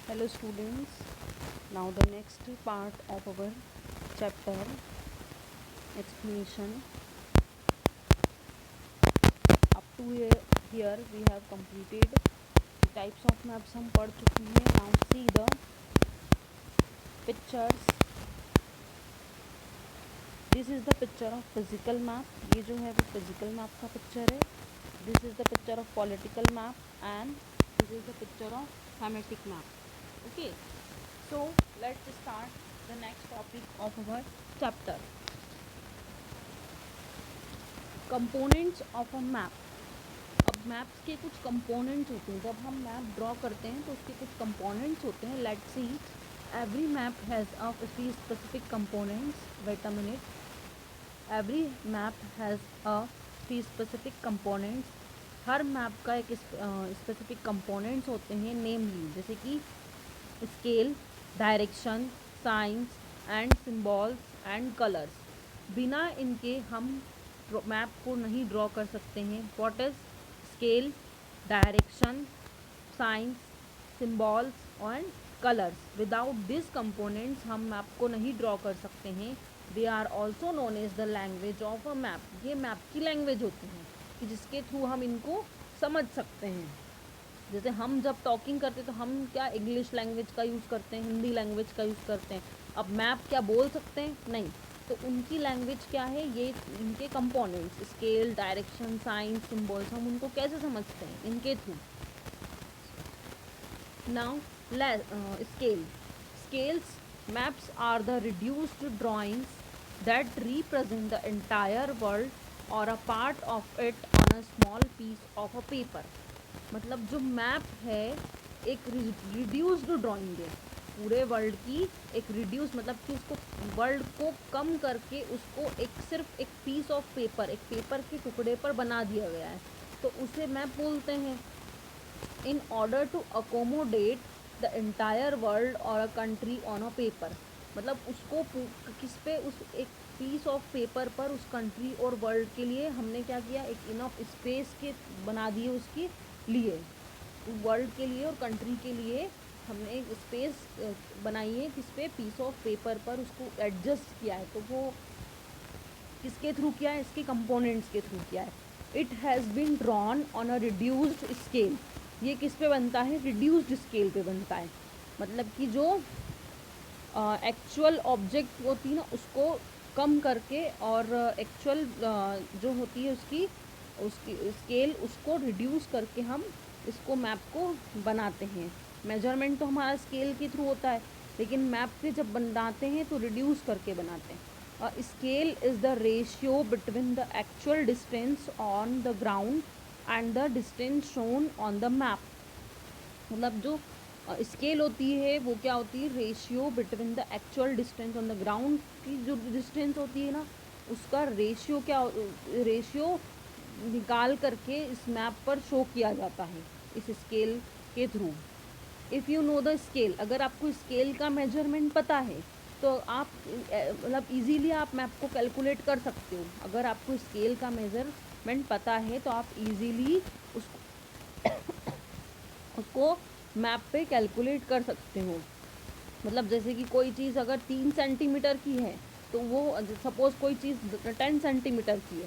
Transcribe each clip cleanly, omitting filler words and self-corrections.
Hello students, now the next part of our chapter explanation. Up to here we have completed the types of maps हम पढ़ चुके हैं. Now see the pictures. This is the picture of physical map. ये जो है वो physical map का picture है. This is the picture of political map and this is the picture of thematic map. Okay, so let's start the next topic of our chapter. Components of a map. अब maps के कुछ components होते हैं. जब हम map draw करते हैं तो उसके कुछ कंपोनेंट्स होते हैं. Let's see, every map has a specific components. Wait a minute. Every map has a specific components. हर मैप का एक स्पेसिफिक कंपोनेंट्स होते हैं. नेमली जैसे कि scale, direction, signs and symbols and colours. बिना इनके हम मैप को नहीं ड्रॉ कर सकते हैं. What is scale, direction, science, symbols and colours. Without this components हम मैप को नहीं ड्रॉ कर सकते हैं. They are also known as the language of a map. ये मैप की लैंग्वेज होती हैं कि जिसके थ्रू हम इनको समझ सकते हैं. जैसे हम जब टॉकिंग करते हैं तो हम क्या इंग्लिश लैंग्वेज का यूज़ करते हैं, हिंदी लैंग्वेज का यूज़ करते हैं. अब मैप क्या बोल सकते हैं? नहीं. तो उनकी लैंग्वेज क्या है? ये इनके components, scale, direction, science, symbols, हम उनको कैसे समझते हैं? इनके through. Now scale. Scales maps are the reduced drawings that represent the entire world or a part of it on a small piece of a paper. मतलब जो map है एक रिड्यूस्ड ड्राइंग है पूरे वर्ल्ड की. एक रिड्यूस मतलब कि उसको वर्ल्ड को कम करके उसको एक सिर्फ एक पीस ऑफ पेपर, एक पेपर के टुकड़े पर बना दिया गया है. तो उसे मैप बोलते हैं. In order to accommodate the entire world or a country on a paper. मतलब उसको किस पे, उस एक पीस ऑफ पेपर पर उस कंट्री और वर्ल्ड के लिए हमने क्या किया, एक इनफ स्पेस के बना दिए उसके लिए, वर्ल्ड के लिए और कंट्री के लिए हमने एक स्पेस बनाई है. किस पे? पीस ऑफ पेपर पर उसको एडजस्ट किया है. तो वो किसके थ्रू किया है? इसके कंपोनेंट्स के थ्रू किया है. It has been drawn on a reduced scale. ये किस पे बनता है? रिड्यूस्ड स्केल पे बनता है. मतलब कि जो एक्चुअल ऑब्जेक्ट होती है ना उसको कम करके और एक्चुअल जो होती है उसकी स्केल उसको रिड्यूस करके हम इसको मैप को बनाते हैं. मेजरमेंट तो हमारा स्केल के थ्रू होता है, लेकिन मैप पे जब बनाते हैं तो रिड्यूस करके बनाते हैं. Scale is the ratio between the actual distance on the ground and the distance shown on the map. मतलब जो स्केल होती है वो क्या होती है? Ratio between the actual distance on the ground की जो डिस्टेंस होती है ना उसका रेशियो क्या, रेशियो निकाल करके इस मैप पर शो किया जाता है इस स्केल के through. If you know the scale, अगर आपको स्केल का मेजरमेंट पता है तो आप मतलब इजीली आप मैप को कैलकुलेट कर सकते हो. अगर आपको स्केल का मेजरमेंट पता है तो आप इजीली उसको मैप पे कैलकुलेट कर सकते हो. मतलब जैसे कि कोई चीज़ अगर 3 सेंटीमीटर की है तो वो सपोज़ कोई चीज़ 10 सेंटीमीटर की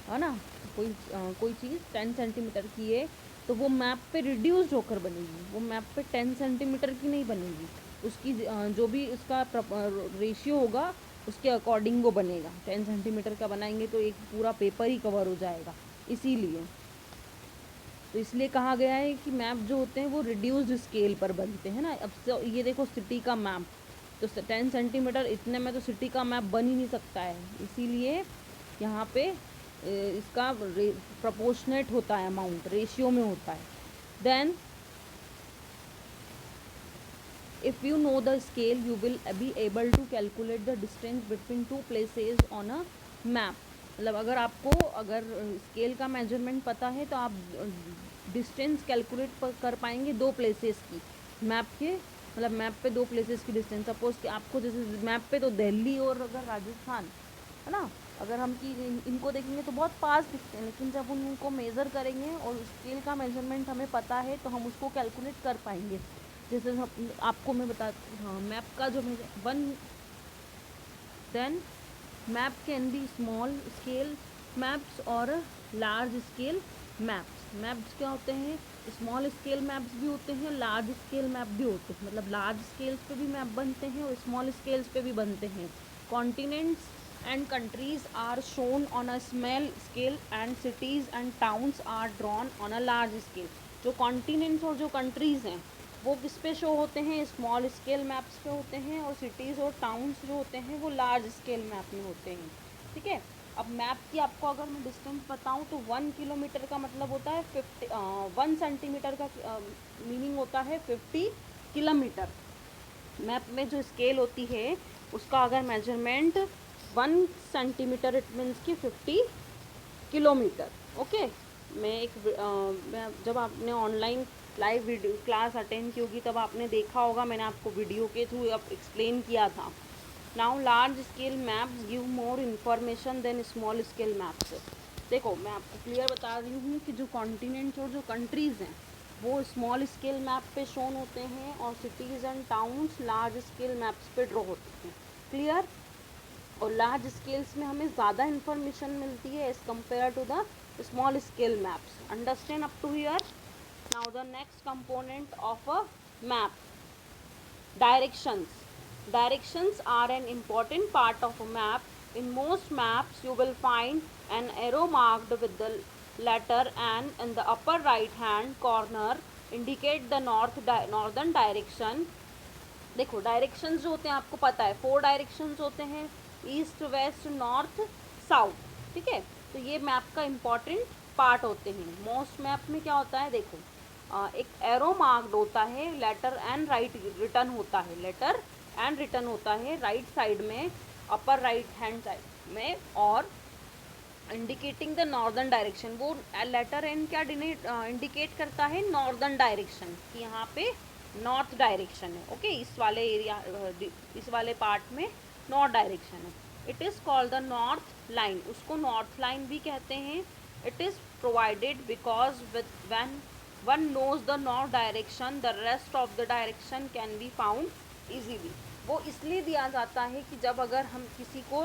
है ना. कोई चीज़ 10 सेंटीमीटर की है तो वो मैप पे रिड्यूस्ड होकर बनेगी. वो मैप पे 10 सेंटीमीटर की नहीं बनेगी. उसकी जो भी उसका रेशियो होगा उसके अकॉर्डिंग वो बनेगा. 10 सेंटीमीटर का बनाएंगे तो एक पूरा पेपर ही कवर हो जाएगा. इसीलिए तो इसलिए कहा गया है कि मैप जो होते हैं वो रिड्यूस्ड स्केल पर बनते हैं ना. अब तो ये देखो सिटी का मैप तो 10 सेंटीमीटर इतने में तो सिटी का मैप बन ही नहीं सकता है. इसीलिए यहाँ पे इसका प्रोपोर्शनेट होता है, अमाउंट रेशियो में होता है. Then if you know the scale you will be able to calculate the distance between two places on a map. मतलब अगर स्केल का मेजरमेंट पता है तो आप डिस्टेंस कैलकुलेट कर पाएंगे दो प्लेसेस की मैप के. मतलब मैप पे दो प्लेसेस की डिस्टेंस, सपोज़ कि आपको जैसे मैप पे तो दिल्ली और अगर राजस्थान है ना, अगर हम कि इनको देखेंगे तो बहुत पास दिखते हैं, लेकिन जब उनको मेज़र करेंगे और स्केल का मेजरमेंट हमें पता है तो हम उसको कैलकुलेट कर पाएंगे. जैसे आपको मैं बता, हाँ, मैप का जो one, then map can be small scale maps और लार्ज स्केल मैप्स। मैप्स क्या होते हैं, स्मॉल स्केल मैप्स भी होते हैं, लार्ज स्केल मैप भी होते हैं, मतलब लार्ज स्केल्स पे भी मैप बनते हैं और स्मॉल स्केल्स पे भी बनते हैं। Continents and countries are shown on a small scale and cities and towns are drawn on a large scale. जो कॉन्टिनेंट्स और जो कंट्रीज़ हैं वो किस पे शो होते हैं, स्मॉल स्केल मैप्स पे होते हैं, और सिटीज़ और टाउन्स जो होते हैं वो लार्ज स्केल मैप में होते हैं। ठीक है। अब मैप की आपको अगर मैं डिस्टेंस बताऊं तो 1 किलोमीटर का मतलब होता है 1 सेंटीमीटर का मीनिंग होता है 50 किलोमीटर। मैप में जो स्केल होती है उसका अगर मेजरमेंट 1 सेंटीमीटर, इट मीन्स की 50 किलोमीटर। ओके। मैं जब आपने online live video class attend की होगी तब आपने देखा होगा, मैंने आपको वीडियो के थ्रू अब एक्सप्लेन किया था। Now large scale maps give more information than small scale maps. देखो मैं आपको क्लियर बता रही हूँ कि जो कॉन्टिनेंट्स और जो कंट्रीज़ हैं वो स्मॉल स्केल मैप पे शोन होते हैं और cities and towns large scale maps पे ड्रॉ होते हैं। क्लियर। और लार्ज स्केल्स में हमें ज़्यादा इन्फॉर्मेशन मिलती है as compare to the small scale maps. Understand up to here. Now the next component of a map, directions. Directions are an important part of a map. In most maps you will find an arrow marked with the letter N in the upper right hand corner indicate the northern direction. देखो directions जो होते हैं आपको पता है 4 directions होते हैं, east west north south. ठीक है। तो ये मैप का इम्पॉर्टेंट पार्ट होते हैं। मोस्ट मैप में क्या होता है, देखो एक एरो मार्क्ड होता है, लेटर एंड राइट रिटर्न होता है, लेटर एंड रिटर्न होता है राइट साइड में, अपर राइट हैंड साइड में, और इंडिकेटिंग द नॉर्दर्न डायरेक्शन। वो लेटर एन क्या इंडिकेट करता है, नॉर्दर्न डायरेक्शन, कि यहाँ पे नॉर्थ डायरेक्शन है। ओके। इस वाले एरिया, इस वाले पार्ट में नॉर्थ डायरेक्शन है। It is called the north line, उसको नॉर्थ लाइन भी कहते हैं। It is provided because with when one knows the north direction the rest of the direction can be found easily. वो इसलिए दिया जाता है कि जब अगर हम किसी को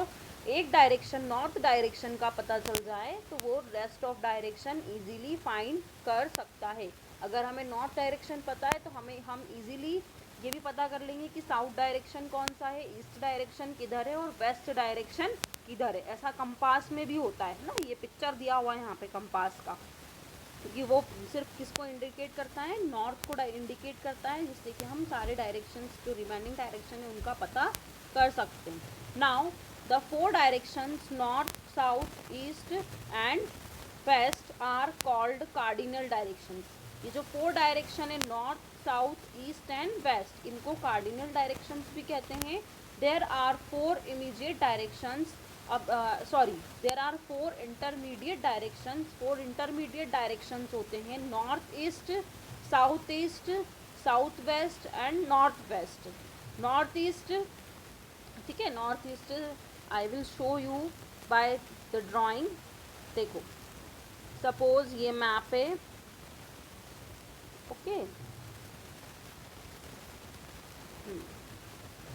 एक डायरेक्शन नॉर्थ डायरेक्शन का पता चल जाए तो वो rest of direction easily find कर सकता है। अगर हमें नॉर्थ डायरेक्शन पता है तो हम इजीली ये भी पता कर लेंगे कि साउथ डायरेक्शन कौन सा है, ईस्ट डायरेक्शन किधर है और वेस्ट डायरेक्शन किधर है। ऐसा कंपास में भी होता है ना, ये पिक्चर दिया हुआ है यहाँ पे कंपास का, क्योंकि वो सिर्फ किसको इंडिकेट करता है, नॉर्थ को इंडिकेट करता है, जिससे कि हम सारे डायरेक्शंस जो रिमेनिंग डायरेक्शन है उनका पता कर सकते हैं। Now the 4 directions north south east and west are called cardinal directions. ये जो 4 डायरेक्शन है north south east and west, इनको कार्डिनल डायरेक्शंस भी कहते हैं। देयर आर 4 इमीडिएट डायरेक्शंस, अब sorry, there are 4 intermediate directions. 4 intermediate directions होते हैं, north east, south west and north west. North east, ठीक है, north east I will show you by the drawing. देखो suppose ये मैप है। Okay.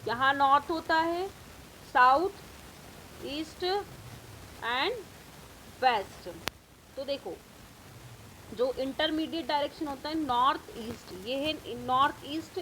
यहाँ north होता है, साउथ, ईस्ट एंड वेस्ट। तो देखो जो इंटरमीडिएट डायरेक्शन होता है नॉर्थ ईस्ट, ये है नॉर्थ ईस्ट